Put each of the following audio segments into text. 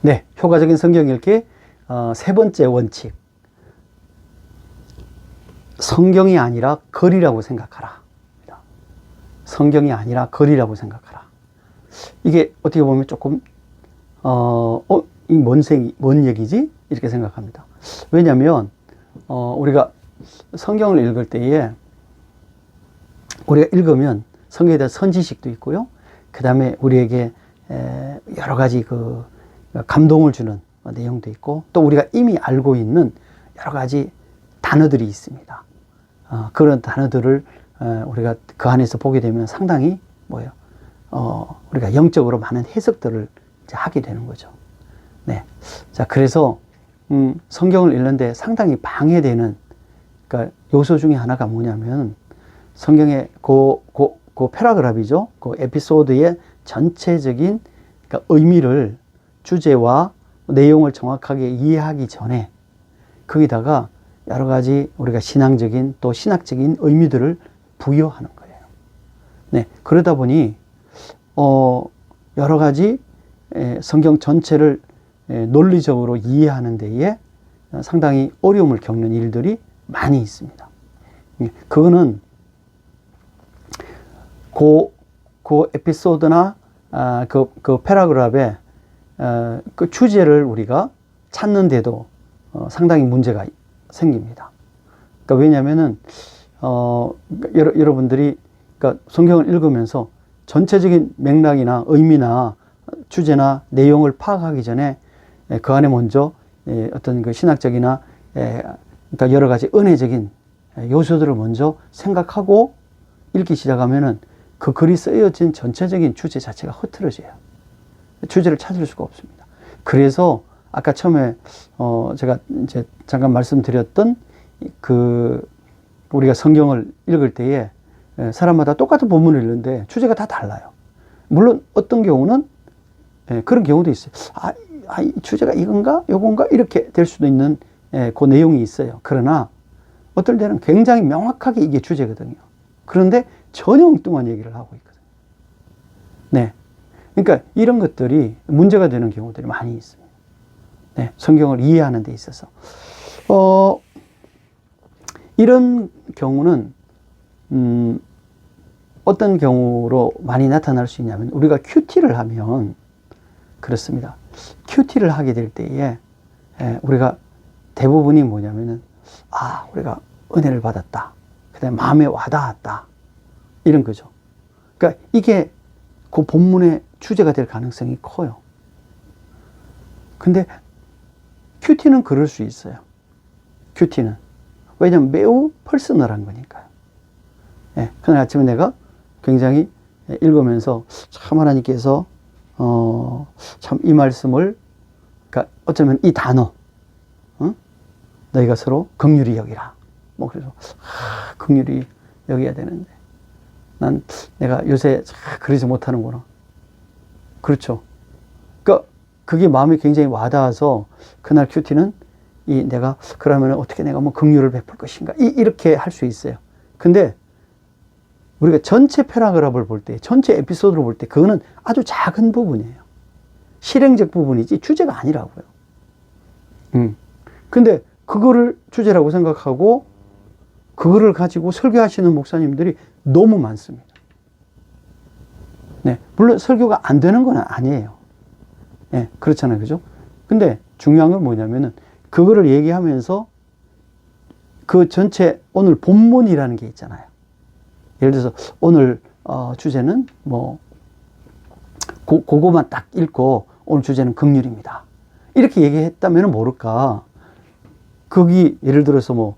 네, 효과적인 성경 읽기 세 번째 원칙. 성경이 아니라 글이라고 생각하라. 성경이 아니라 글이라고 생각하라. 이게 어떻게 보면 조금 이 뭔 얘기지? 이렇게 생각합니다. 왜냐하면 우리가 성경을 읽을 때에 우리가 읽으면 성경에 대한 선지식도 있고요. 그 다음에 우리에게 여러 가지 그 감동을 주는 내용도 있고, 또 우리가 이미 알고 있는 여러 가지 단어들이 있습니다. 그런 단어들을 우리가 그 안에서 보게 되면 상당히 우리가 영적으로 많은 해석들을 이제 하게 되는 거죠. 네. 자, 그래서 성경을 읽는데 상당히 방해되는 그러니까 요소 중에 하나가 뭐냐면 성경의 그 패러그래프이죠. 그 에피소드의 전체적인 그러니까 의미를 주제와 내용을 정확하게 이해하기 전에 거기다가 여러 가지 우리가 신앙적인 또 신학적인 의미들을 부여하는 거예요. 네, 그러다 보니 여러 가지 성경 전체를 논리적으로 이해하는 데에 상당히 어려움을 겪는 일들이 많이 있습니다. 그거는 그 에피소드나 그 패러그래프의 그 주제를 우리가 찾는데도 상당히 문제가 생깁니다. 그러니까 왜냐하면은 여러분들이 그러니까 성경을 읽으면서 전체적인 맥락이나 의미나 주제나 내용을 파악하기 전에 그 안에 먼저 어떤 그 신학적이나 그러니까 여러 가지 은혜적인 요소들을 먼저 생각하고 읽기 시작하면은 그 글이 쓰여진 전체적인 주제 자체가 흐트러져요. 주제를 찾을 수가 없습니다. 그래서 아까 처음에 제가 이제 잠깐 말씀드렸던 그 우리가 성경을 읽을 때에 사람마다 똑같은 본문을 읽는데 주제가 다 달라요. 물론 어떤 경우는 그런 경우도 있어요. 이 주제가 이건가 요건가 이렇게 될 수도 있는 그 내용이 있어요. 그러나 어떨 때는 굉장히 명확하게 이게 주제거든요. 그런데 전혀 엉뚱한 얘기를 하고 있거든요. 네. 그러니까 이런 것들이 문제가 되는 경우들이 많이 있습니다. 네. 성경을 이해하는 데 있어서. 이런 경우는, 어떤 경우로 많이 나타날 수 있냐면, 우리가 큐티를 하면, 그렇습니다. 큐티를 하게 될 때에, 우리가 대부분이 뭐냐면은, 우리가 은혜를 받았다. 그 다음에 마음에 와닿았다. 이런 거죠. 그러니까 이게 그 본문의 주제가 될 가능성이 커요. 근데 큐티는 그럴 수 있어요. 큐티는. 왜냐면 매우 퍼스널한 거니까요. 그날 아침에 내가 굉장히 읽으면서 참 하나님께서 참 이 말씀을 그러니까 어쩌면 이 단어 너희가 서로 긍휼히 여기라. 그래서 긍휼히 여겨야 되는데 내가 요새 그러지 못하는구나. 그렇죠. 그러니까 그게 마음이 굉장히 와닿아서 그날 큐티는 내가 그러면 어떻게 내가 긍휼을 베풀 것인가 이렇게 할 수 있어요. 근데 우리가 전체 패러그래프를 볼 때, 전체 에피소드를 볼 때 그거는 아주 작은 부분이에요. 실행적 부분이지 주제가 아니라고요. 근데 그거를 주제라고 생각하고 그거를 가지고 설교하시는 목사님들이 너무 많습니다. 네, 물론 설교가 안 되는 건 아니에요. 네, 그렇잖아요. 그죠? 근데 중요한 건 뭐냐면은 그거를 얘기하면서 그 전체 오늘 본문이라는 게 있잖아요. 예를 들어서 오늘 주제는 그거만 딱 읽고 오늘 주제는 긍휼입니다. 이렇게 얘기했다면 모를까. 거기 예를 들어서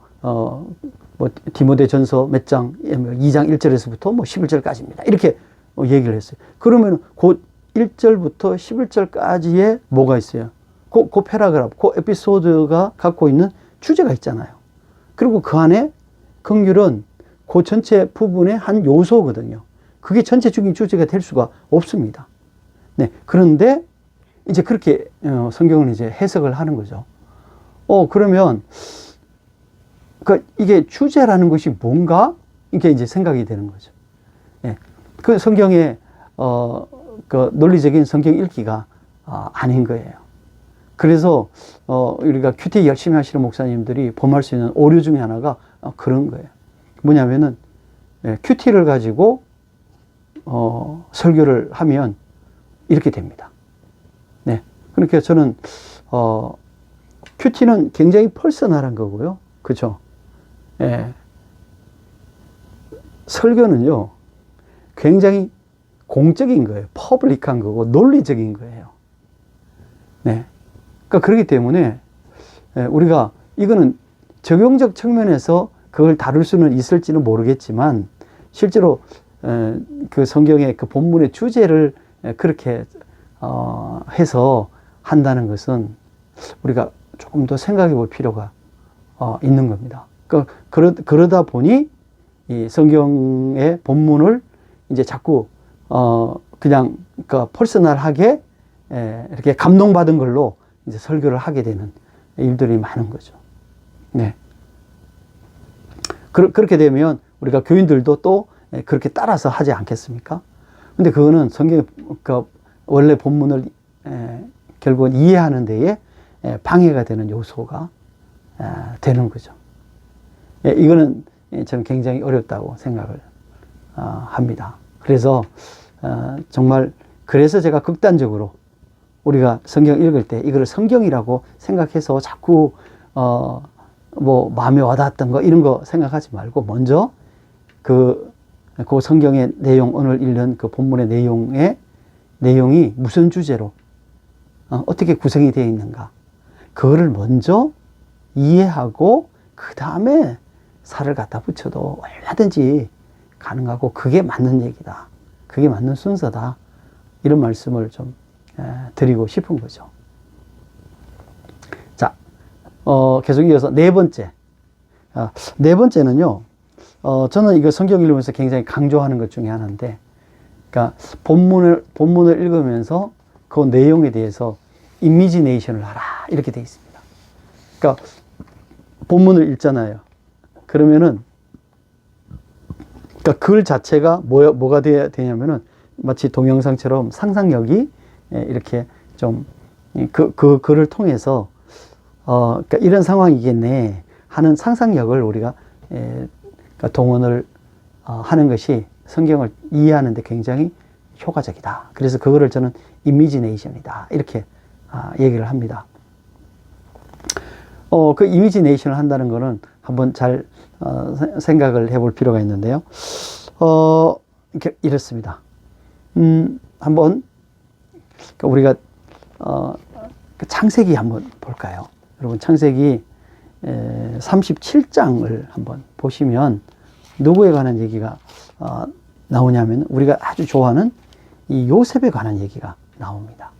디모데전서 몇 장, 2장 1절에서부터 11절까지입니다. 이렇게 얘기를 했어요. 그러면 그 1절부터 11절까지에 뭐가 있어요? 그 패러그래프, 그 에피소드가 갖고 있는 주제가 있잖아요. 그리고 그 안에 긍휼은 그 전체 부분의 한 요소거든요. 그게 전체적인 주제가 될 수가 없습니다. 네. 그런데 이제 그렇게 성경을 이제 해석을 하는 거죠. 그러면 이게 주제라는 것이 뭔가? 이렇게 이제 생각이 되는 거죠. 예. 그 성경의, 그 논리적인 성경 읽기가 아닌 거예요. 그래서 우리가 큐티 열심히 하시는 목사님들이 범할 수 있는 오류 중에 하나가 그런 거예요. 뭐냐면은 큐티를 가지고 설교를 하면 이렇게 됩니다. 네. 그러니까 저는 큐티는 굉장히 퍼스널한 거고요. 그렇죠? 예. 설교는요, 굉장히 공적인 거예요. 퍼블릭한 거고 논리적인 거예요. 네. 그러니까 그렇기 때문에 우리가 이거는 적용적 측면에서 그걸 다룰 수는 있을지는 모르겠지만 실제로 그 성경의 그 본문의 주제를 그렇게 해서 한다는 것은 우리가 조금 더 생각해 볼 필요가 있는 겁니다. 그러다 보니 이 성경의 본문을 이제 자꾸 그냥 그 퍼스널하게 이렇게 감동받은 걸로 이제 설교를 하게 되는 일들이 많은 거죠. 네. 그렇게 되면 우리가 교인들도 또 그렇게 따라서 하지 않겠습니까? 근데 그거는 성경의 그 원래 본문을 결국은 이해하는 데에 방해가 되는 요소가 되는 거죠. 이거는 저는 굉장히 어렵다고 생각을 합니다. 그래서 정말 그래서 제가 극단적으로 우리가 성경 읽을 때 이거를 성경이라고 생각해서 자꾸 뭐 마음에 와닿았던 거 이런 거 생각하지 말고 먼저 그 성경의 내용, 오늘 읽는 그 본문의 내용이 무슨 주제로 어떻게 구성이 되어 있는가 그거를 먼저 이해하고 그 다음에 살을 갖다 붙여도 얼마든지 가능하고 그게 맞는 얘기다. 그게 맞는 순서다. 이런 말씀을 좀 드리고 싶은 거죠. 자, 계속 이어서 네 번째. 네 번째는요, 저는 이거 성경 읽으면서 굉장히 강조하는 것 중에 하나인데, 그러니까 본문을 읽으면서 그 내용에 대해서 이미지네이션을 하라. 이렇게 되어 있습니다. 그러니까 본문을 읽잖아요. 그러면은, 그러니까 글 자체가 뭐가 돼야 되냐면은 마치 동영상처럼 상상력이 이렇게 좀 그 글을 통해서 그러니까 이런 상황이겠네 하는 상상력을 우리가 그러니까 동원을 하는 것이 성경을 이해하는 데 굉장히 효과적이다. 그래서 그거를 저는 이미지네이션이다. 이렇게 얘기를 합니다. 그 이미지네이션을 한다는 거는 한번 잘 생각을 해볼 필요가 있는데요. 이렇습니다. 한번 우리가 창세기 한번 볼까요? 여러분 창세기 37장을 한번 보시면 누구에 관한 얘기가 나오냐면 우리가 아주 좋아하는 이 요셉에 관한 얘기가 나옵니다.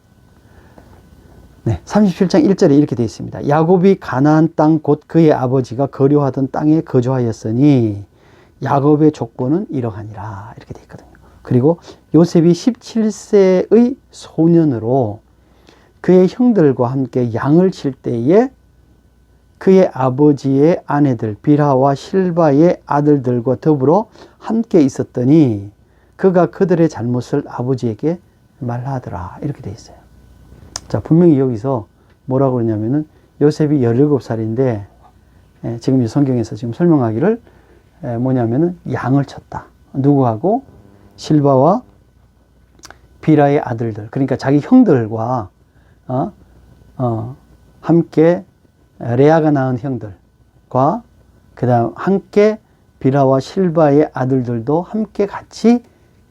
네, 37장 1절에 이렇게 되어 있습니다. 야곱이 가나안 땅 곧 그의 아버지가 거류하던 땅에 거주하였으니 야곱의 족보는 이러하니라 이렇게 되어 있거든요. 그리고 요셉이 17세의 소년으로 그의 형들과 함께 양을 칠 때에 그의 아버지의 아내들 빌하와 실바의 아들들과 더불어 함께 있었더니 그가 그들의 잘못을 아버지에게 말하더라 이렇게 되어 있어요. 자, 분명히 여기서 뭐라고 그러냐면은 요셉이 17살인데 지금 이 성경에서 지금 설명하기를 뭐냐면은 양을 쳤다. 누구하고? 실바와 비라의 아들들. 그러니까 자기 형들과 함께 레아가 낳은 형들과 그다음 함께 비라와 실바의 아들들도 함께 같이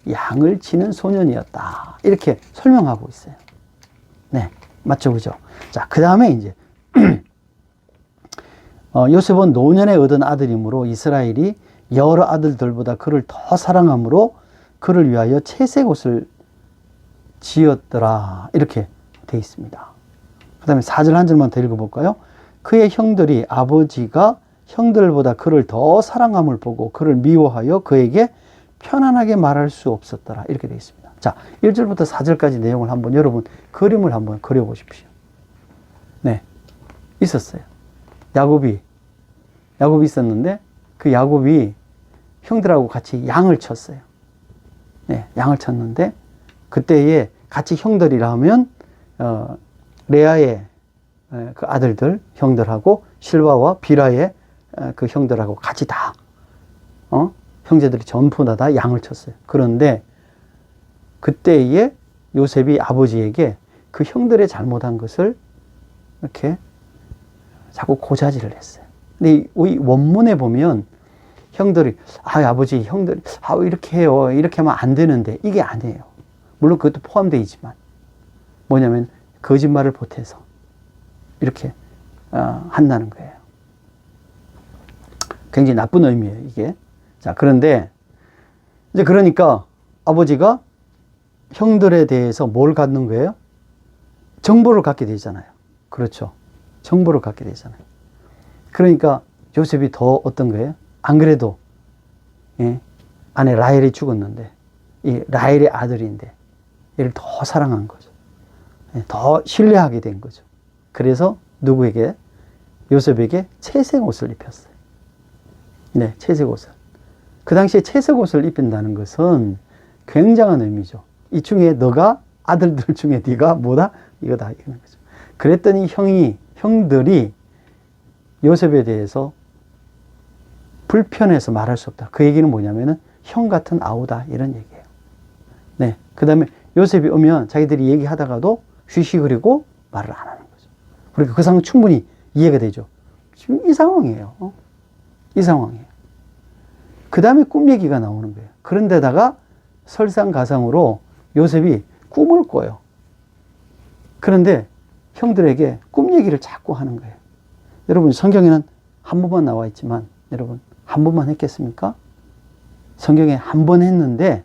양을 치는 소년이었다. 이렇게 설명하고 있어요. 네, 맞죠, 그죠? 자, 그 다음에 이제 요셉은 노년에 얻은 아들이므로 이스라엘이 여러 아들들보다 그를 더 사랑함으로 그를 위하여 채색 옷을 지었더라. 이렇게 되어 있습니다. 그 다음에 4절 한 절만 더 읽어볼까요? 그의 형들이 아버지가 형들보다 그를 더 사랑함을 보고 그를 미워하여 그에게 편안하게 말할 수 없었더라. 이렇게 되어 있습니다. 자, 1절부터 4절까지 내용을 한번 여러분 그림을 한번 그려보십시오. 네, 있었어요. 야곱이 있었는데 그 야곱이 형들하고 같이 양을 쳤어요. 네, 양을 쳤는데 그때에 같이 형들이라 하면 레아의 그 아들들, 형들하고 실바와 비라의 그 형들하고 같이 다, 형제들이 전부 다 양을 쳤어요. 그런데 그때에 요셉이 아버지에게 그 형들의 잘못한 것을 이렇게 자꾸 고자질을 했어요. 근데 이 원문에 보면 형들이, 아버지, 형들이, 이렇게 해요. 이렇게 하면 안 되는데, 이게 아니에요. 물론 그것도 포함되어 있지만, 뭐냐면, 거짓말을 보태서, 이렇게, 한다는 거예요. 굉장히 나쁜 의미예요, 이게. 자, 그런데, 이제 그러니까, 아버지가 형들에 대해서 뭘 갖는 거예요? 정보를 갖게 되잖아요. 그렇죠. 정보를 갖게 되잖아요. 그러니까, 요셉이 더 어떤 거예요? 안 그래도, 아내 라헬이 죽었는데, 이 라헬의 아들인데, 얘를 더 사랑한 거죠. 더 신뢰하게 된 거죠. 그래서 누구에게? 요셉에게 채색 옷을 입혔어요. 네, 채색 옷을. 그 당시에 채색 옷을 입힌다는 것은 굉장한 의미죠. 이 중에 너가, 아들들 중에 네가 뭐다? 이거다. 이러는 거죠. 그랬더니 형들이 요셉에 대해서 불편해서 말할 수 없다. 그 얘기는 뭐냐면은 형 같은 아우다. 이런 얘기예요. 네. 그 다음에 요셉이 오면 자기들이 얘기하다가도 휘휘그리고 말을 안 하는 거죠. 그러니까 그 상황 충분히 이해가 되죠. 지금 이 상황이에요. 이 상황이에요. 그 다음에 꿈 얘기가 나오는 거예요. 그런데다가 설상가상으로 요셉이 꿈을 꿔요. 그런데 형들에게 꿈 얘기를 자꾸 하는 거예요. 여러분, 성경에는 한 번만 나와 있지만, 여러분, 한 번만 했겠습니까? 성경에 한 번 했는데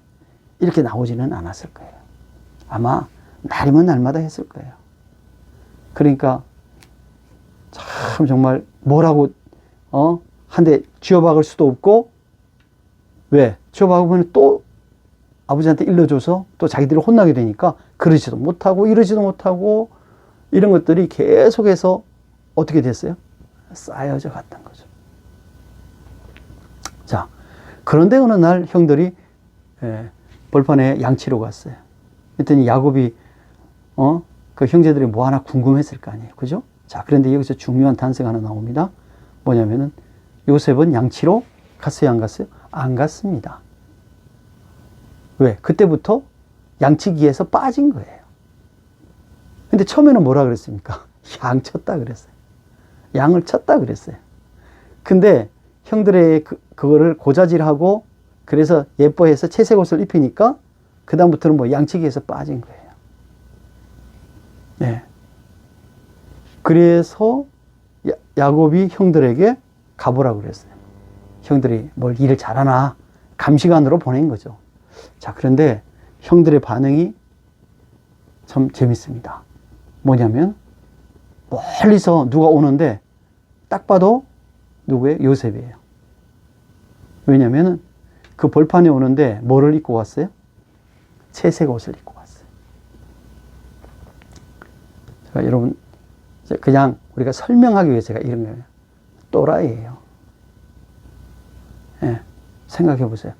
이렇게 나오지는 않았을 거예요. 아마 날이면 날마다 했을 거예요. 그러니까 참 정말 뭐라고 한 대 쥐어박을 수도 없고, 왜? 쥐어박으면 또 아버지한테 일러줘서 또 자기들이 혼나게 되니까 그러지도 못하고 이러지도 못하고, 이런 것들이 계속해서 어떻게 됐어요? 쌓여져 갔던 거죠. 자, 그런데 어느 날 형들이 벌판에 양치러 갔어요. 그랬더니 야곱이 그 형제들이 뭐 하나 궁금했을 거 아니에요. 그죠? 자, 그런데 여기서 중요한 단서가 하나 나옵니다. 뭐냐면은 요셉은 양치로 갔어요, 안 갔어요? 안 갔습니다. 왜? 그때부터 양치기에서 빠진 거예요. 근데 처음에는 뭐라 그랬습니까? 양 쳤다 그랬어요. 양을 쳤다 그랬어요. 근데 형들의 그거를 고자질하고, 그래서 예뻐해서 채색 옷을 입히니까 그다음부터는 뭐 양치기에서 빠진 거예요. 네. 그래서 야곱이 형들에게 가보라고 그랬어요. 형들이 뭘 일을 잘하나 감시관으로 보낸 거죠. 자, 그런데 형들의 반응이 참 재밌습니다. 뭐냐면 멀리서 누가 오는데 딱 봐도 누구예요? 요셉이에요. 왜냐면은 그 벌판에 오는데 뭐를 입고 왔어요? 채색 옷을 입고 왔어요. 제가 여러분, 그냥 우리가 설명하기 위해서 제가 이런 거예요. 또라이예요. 예, 생각해 보세요.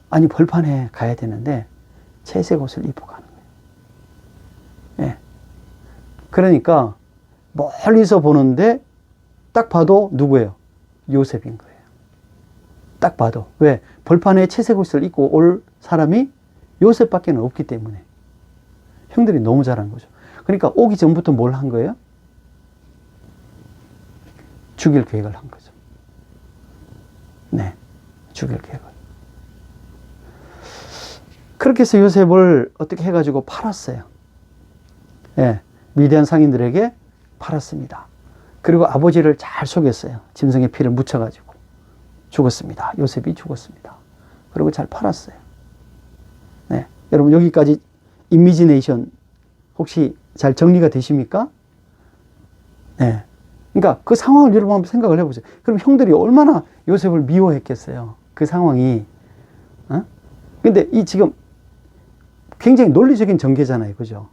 아니, 벌판에 가야 되는데 채색 옷을 입고 가는 거예요. 예. 그러니까 멀리서 보는데 딱 봐도 누구예요? 요셉인 거예요. 딱 봐도. 왜? 벌판에 채색 옷을 입고 올 사람이 요셉밖에 없기 때문에. 형들이 너무 잘한 거죠. 그러니까 오기 전부터 뭘 한 거예요? 죽일 계획을 한 거죠. 네. 죽일 계획을. 그렇게 해서 요셉을 어떻게 해가지고 팔았어요. 예. 미디안 상인들에게 팔았습니다. 그리고 아버지를 잘 속였어요. 짐승의 피를 묻혀가지고 죽었습니다. 요셉이 죽었습니다. 그리고 잘 팔았어요. 네. 여러분, 여기까지 이미지네이션 혹시 잘 정리가 되십니까? 네. 그러니까 그 상황을 여러분 한번 생각을 해보세요. 그럼 형들이 얼마나 요셉을 미워했겠어요. 그 상황이. 근데 이 지금 굉장히 논리적인 전개잖아요. 그죠?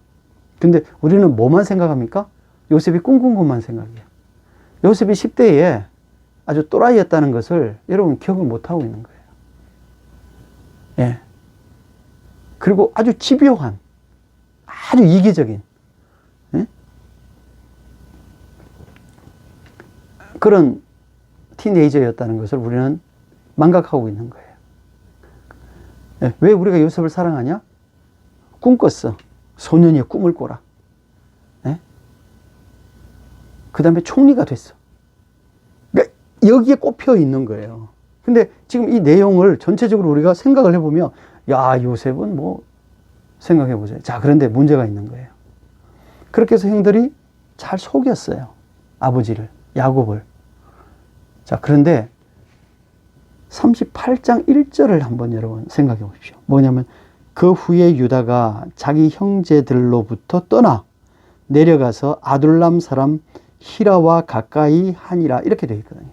근데 우리는 뭐만 생각합니까? 요셉이 꿈꾼 것만 생각해요. 요셉이 10대에 아주 또라이였다는 것을 여러분 기억을 못하고 있는 거예요. 예. 그리고 아주 집요한, 아주 이기적인, 예? 그런 티네이저였다는 것을 우리는 망각하고 있는 거예요. 왜 우리가 요셉을 사랑하냐? 꿈꿨어. 소년이의 꿈을 꿔라. 그 다음에 총리가 됐어. 그러니까 여기에 꼽혀 있는 거예요. 근데 지금 이 내용을 전체적으로 우리가 생각을 해보면, 야, 요셉은 뭐, 생각해보세요. 자, 그런데 문제가 있는 거예요. 그렇게 해서 형들이 잘 속였어요. 아버지를, 야곱을. 자, 그런데 38장 1절을 한번 여러분 생각해 보십시오. 뭐냐면, 그 후에 유다가 자기 형제들로부터 떠나 내려가서 아둘람 사람 히라와 가까이 하니라. 이렇게 되어 있거든요.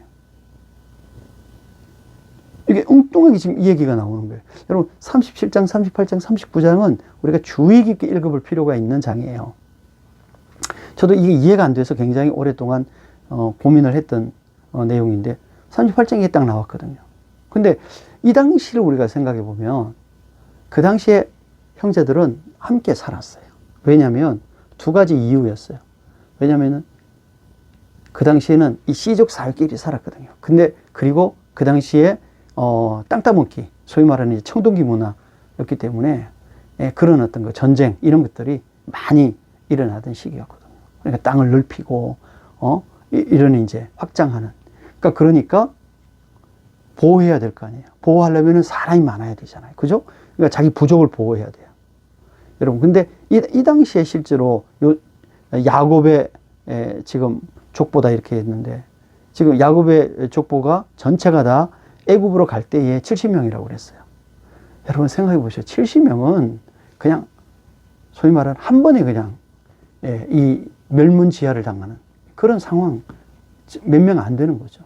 이게 엉뚱하게 지금 이 얘기가 나오는 거예요. 여러분, 37장, 38장, 39장은 우리가 주의 깊게 읽어볼 필요가 있는 장이에요. 저도 이게 이해가 안 돼서 굉장히 오랫동안 고민을 했던 내용인데 38장에 딱 나왔거든요. 근데 이 당시를 우리가 생각해 보면 그 당시에 형제들은 함께 살았어요. 왜냐하면 두 가지 이유였어요. 왜냐하면 그 당시에는 이 씨족 사회끼리 살았거든요. 근데 그리고 그 당시에 땅 따먹기, 소위 말하는 청동기 문화였기 때문에 그런 어떤 그 전쟁 이런 것들이 많이 일어나던 시기였거든요. 그러니까 땅을 넓히고 이런 이제 확장하는. 그러니까 보호해야 될 거 아니에요. 보호하려면 사람이 많아야 되잖아요. 그죠? 그러니까 자기 부족을 보호해야 돼요. 여러분, 근데 이 당시에 실제로 야곱의 지금 족보다 이렇게 했는데, 지금 야곱의 족보가 전체가 다 애굽으로 갈 때에 70명이라고 그랬어요. 여러분 생각해 보세요. 70명은 그냥 소위 말하는 한 번에 그냥 이 멸문지하를 당하는 그런 상황, 몇 명 안 되는 거죠.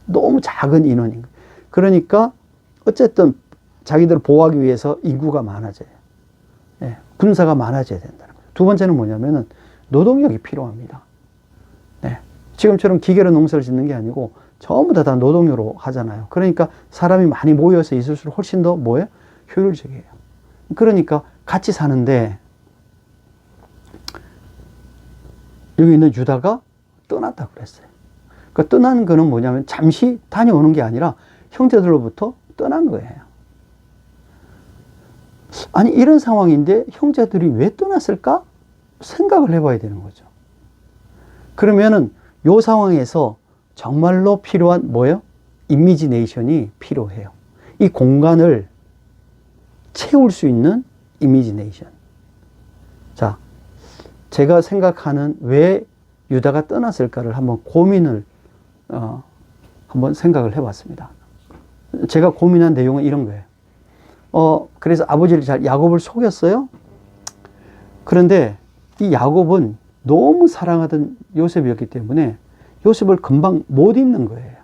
너무 작은 인원인 거예요. 그러니까 어쨌든 자기들을 보호하기 위해서 인구가 많아져요. 군사가 많아져야 된다는 거예요. 두 번째는 뭐냐면은 노동력이 필요합니다. 지금처럼 기계로 농사를 짓는 게 아니고 전부 다 노동력으로 하잖아요. 그러니까 사람이 많이 모여서 있을수록 훨씬 더 뭐예요? 효율적이에요. 그러니까 같이 사는데 여기 있는 유다가 떠났다고 그랬어요. 그러니까 떠난 거는 뭐냐면 잠시 다녀오는 게 아니라 형제들로부터 떠난 거예요. 아니, 이런 상황인데 형제들이 왜 떠났을까? 생각을 해봐야 되는 거죠. 그러면은 이 상황에서 정말로 필요한 뭐예요? 이미지네이션이 필요해요. 이 공간을 채울 수 있는 이미지네이션. 자, 제가 생각하는 왜 유다가 떠났을까를 한번 고민을 한번 생각을 해봤습니다. 제가 고민한 내용은 이런 거예요. 그래서 아버지를 야곱을 속였어요. 그런데 이 야곱은 너무 사랑하던 요셉이었기 때문에 요셉을 금방 못 잊는 거예요.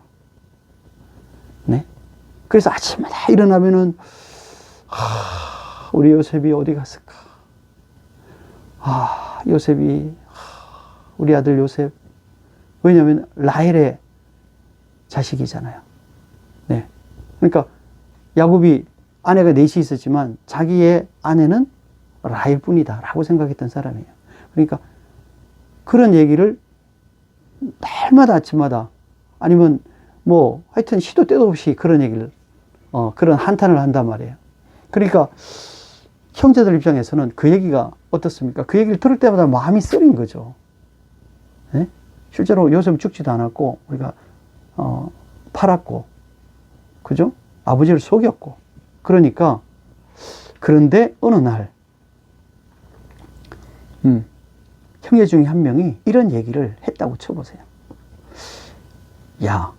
네? 그래서 아침마다 일어나면은 우리 요셉이 어디 갔을까? 요셉이 우리 아들 요셉. 왜냐하면 라헬의 자식이잖아요. 네. 그러니까 야곱이 아내가 넷이 있었지만 자기의 아내는 라헬뿐이다 라고 생각했던 사람이에요. 그러니까 그런 얘기를 날마다 아침마다 아니면 뭐 하여튼 시도 때도 없이 그런 얘기를 그런 한탄을 한단 말이에요. 그러니까 형제들 입장에서는 그 얘기가 어떻습니까? 그 얘기를 들을 때마다 마음이 쓰린 거죠. 네? 실제로 요셉은 죽지도 않았고 우리가 팔았고, 그죠? 아버지를 속였고. 그러니까 그런데 어느 날 형제 중에 한 명이 이런 얘기를 했다고 쳐보세요. 야,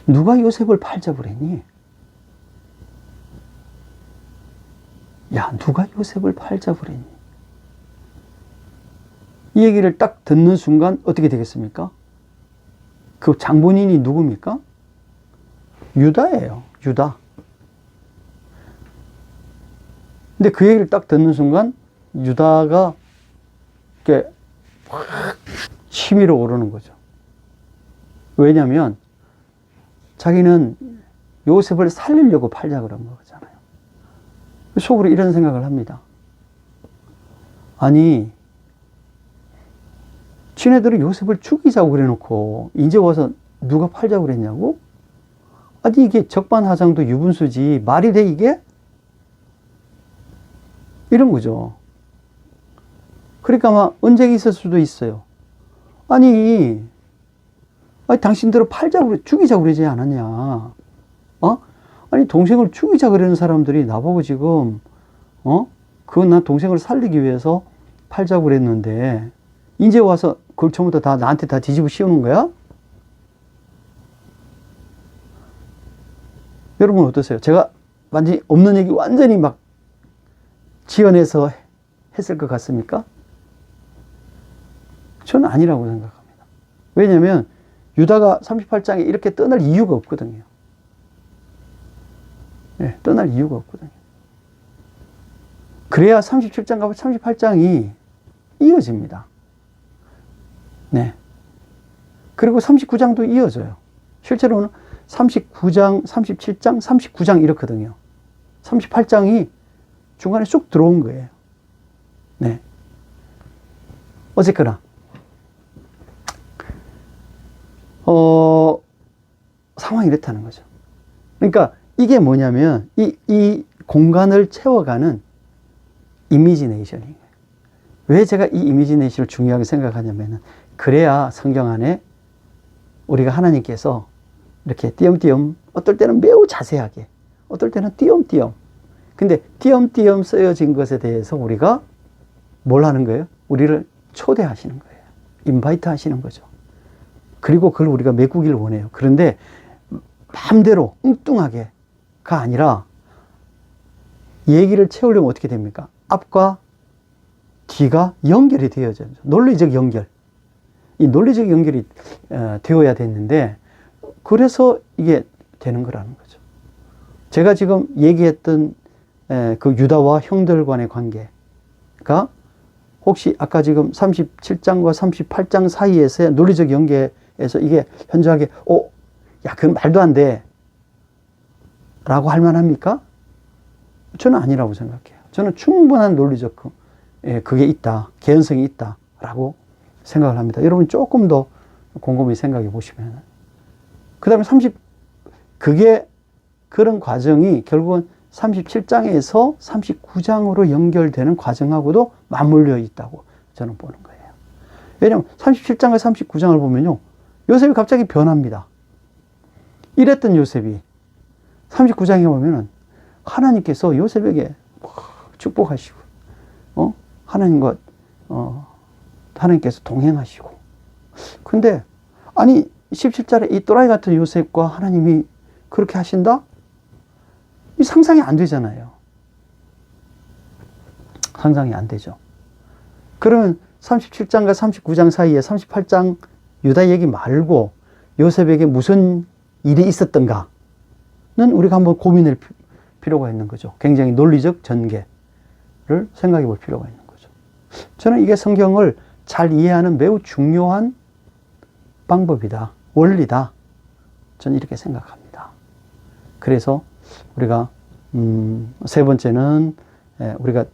누가 요셉을 팔자 그랬니? 야, 누가 요셉을 팔자 그랬니? 이 얘기를 딱 듣는 순간 어떻게 되겠습니까? 그 장본인이 누굽니까? 유다예요. 유다. 근데 그 얘기를 딱 듣는 순간 유다가 이렇게 확 치밀어 오르는 거죠. 왜냐하면 자기는 요셉을 살리려고 팔자 그런 거잖아요. 속으로 이런 생각을 합니다. 아니, 지네들은 요셉을 죽이자고 그래놓고 이제 와서 누가 팔자고 그랬냐고? 아니 이게 적반하장도 유분수지 말이 돼 이게? 이런 거죠. 그러니까 아마 언쟁이 있을 수도 있어요. 아니 당신들은 팔자고 그래, 죽이자고 그러지 않았냐? 어? 아니 동생을 죽이자 그러는 사람들이 나보고 지금 그건 난 동생을 살리기 위해서 팔자고 그랬는데 이제 와서 그걸 처음부터 다 나한테 다 뒤집어 씌우는 거야? 여러분 어떠세요? 제가 완전히 없는 얘기 완전히 막 지어내서 했을 것 같습니까? 저는 아니라고 생각합니다. 왜냐하면 유다가 38장에 이렇게 떠날 이유가 없거든요. 네, 떠날 이유가 없거든요. 그래야 37장과 38장이 이어집니다. 네. 그리고 39장도 이어져요. 실제로는 39장, 37장, 39장 이렇거든요. 38장이 중간에 쑥 들어온 거예요. 네. 어쨌거나 상황이 이렇다는 거죠. 그러니까 이게 뭐냐면 이 공간을 채워가는 이미지네이션인 거예요. 왜 제가 이 이미지네이션을 중요하게 생각하냐면은 그래야 성경 안에 우리가 하나님께서 이렇게 띄엄띄엄 어떨 때는 매우 자세하게 어떨 때는 띄엄띄엄 근데 띄엄띄엄 쓰여진 것에 대해서 우리가 뭘 하는 거예요? 우리를 초대하시는 거예요. 인바이트 하시는 거죠. 그리고 그걸 우리가 메꾸기를 원해요. 그런데 마음대로 엉뚱하게가 아니라 얘기를 채우려면 어떻게 됩니까? 앞과 뒤가 연결이 되어져요. 논리적 연결. 이 논리적 연결이 되어야 됐는데 그래서 이게 되는 거라는 거죠. 제가 지금 얘기했던 그 유다와 형들 간의 관계가 혹시 아까 지금 37장과 38장 사이에서의 논리적 연계에서 이게 현저하게 야 그건 말도 안 돼 라고 할 만합니까? 저는 아니라고 생각해요. 저는 충분한 논리적 그게 있다, 개연성이 있다 라고 생각을 합니다. 여러분 조금 더 곰곰이 생각해 보시면 그 다음에 그런 과정이 결국은 37장에서 39장으로 연결되는 과정하고도 맞물려 있다고 저는 보는 거예요. 왜냐하면 37장과 39장을 보면요. 요셉이 갑자기 변합니다. 이랬던 요셉이 39장에 보면은 하나님께서 요셉에게 축복하시고, 하나님과, 하나님께서 동행하시고. 근데, 아니, 17절에 이 또라이 같은 요셉과 하나님이 그렇게 하신다? 이 상상이 안 되잖아요. 상상이 안 되죠. 그러면 37장과 39장 사이에 38장 유다 얘기 말고 요셉에게 무슨 일이 있었던가는 우리가 한번 고민할 필요가 있는 거죠. 굉장히 논리적 전개를 생각해 볼 필요가 있는 거죠. 저는 이게 성경을 잘 이해하는 매우 중요한 방법이다. 원리다. 저는 이렇게 생각합니다. 그래서 우리가 세 번째는 우리가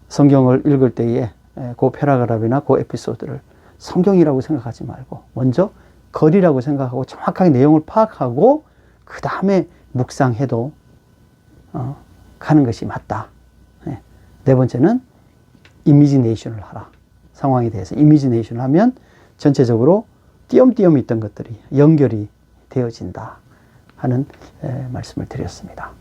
성경을 읽을 때에 그 패러그래프나 그 에피소드를 성경이라고 생각하지 말고 먼저 거리라고 생각하고 정확하게 내용을 파악하고 그 다음에 묵상해도 가는 것이 맞다. 네 번째는 이미지네이션을 하라. 상황에 대해서 이미지네이션을 하면 전체적으로 띄엄띄엄 있던 것들이 연결이 되어진다 하는 말씀을 드렸습니다.